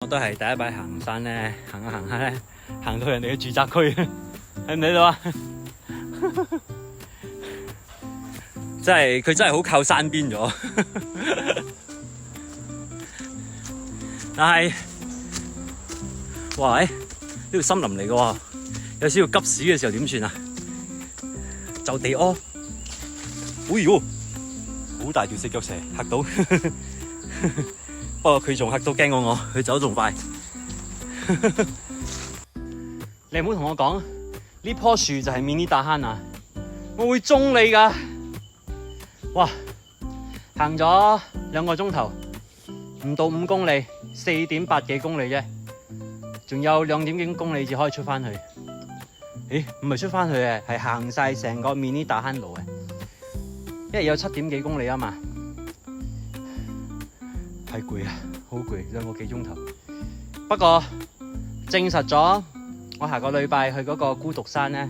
都係第一擺行山咧，行下行下咧，行到人哋嘅住宅區，睇唔睇到啊？真係佢真係好靠山邊咗，但係，哇！呢條森林嚟嘅喎，有時要急屎嘅時候點算啊？就地屙，哎喲，好大條四腳蛇，嚇到。不過佢仲嚇到驚過我，佢走仲快。你唔好同我講呢棵樹就係mini大坑啊！我會中你㗎。哇！行咗2個鐘頭，唔到5公里，4.8幾公里啫，仲有2點幾公里至可以出返去。咦？唔係出返去嘅，係行晒成個mini大坑路嘅，因為有7點幾公里啊嘛。係攰啊，好攰，2個幾鐘頭。不過證實咗，我下個禮拜去嗰個孤獨山咧，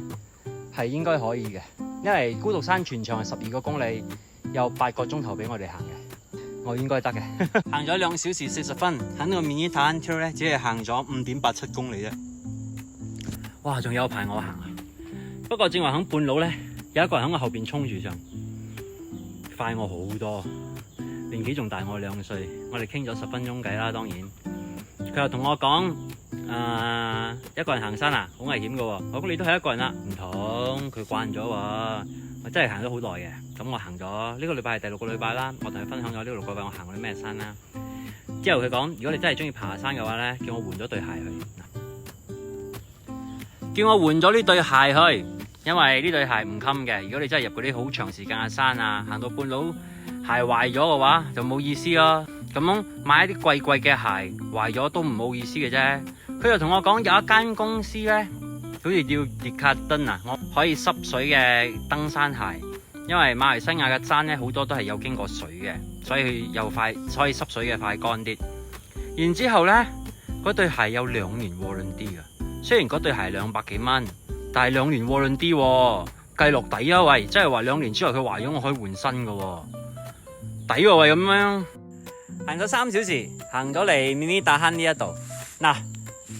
係應該可以嘅，因為孤獨山全長係12個公里，有8個鐘頭俾我哋行嘅，我應該得嘅。行咗2小時40分，喺個mini大坑 trail 咧，只係行咗5.87公里啫。哇，仲有排我行啊！不過正話喺半路咧，有一個人喺我後邊衝住上，快我好多。年紀仲大我2歲，我哋傾咗10分鐘偈啦。當然，佢又同我講，一個人行山啊，好危險噶。我講你都係一個人啦，唔同佢慣咗喎。我真係行咗好耐嘅。咁我行咗呢個禮拜係第6個禮拜啦。我同佢分享咗呢個6個禮拜我行過啲咩山啦。之後佢講，如果你真係中意爬山嘅話咧，叫我換咗對鞋去。叫我換咗呢對鞋去，因為呢對鞋唔襟嘅。如果你真係入嗰啲好長時間嘅山啊，行到半路鞋壞咗嘅話就冇意思咯。咁樣買一啲貴貴嘅鞋壞咗都唔冇意思嘅啫。佢又同我講有一間公司咧，好似叫迪卡登啊，我可以濕水嘅登山鞋。因為馬來西亞嘅山咧好多都係有經過水嘅，所以又快，所以濕水嘅快乾啲。然之後咧，嗰對鞋有2年 warranty 嘅。雖然嗰對鞋200幾蚊，但係2年 warranty 喎，計落抵啊喂！即係話2年之後佢壞咗，我可以換新嘅喎。抵喎喂，咁樣行咗3小時，行咗嚟mini大坑呢一度。嗱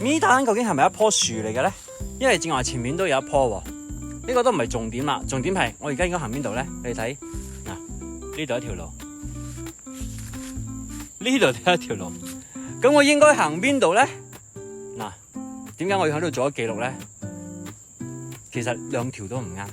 ，mini大坑究竟係咪一棵樹嚟嘅咧？因為正話前面都有一棵喎，呢個都唔係重點啦。重點係我而家應該行邊度咧？你睇嗱，呢度一條路，呢度都一條路。咁我應該行邊度咧？嗱，點解我要喺度做咗記錄咧？其實2條都唔啱。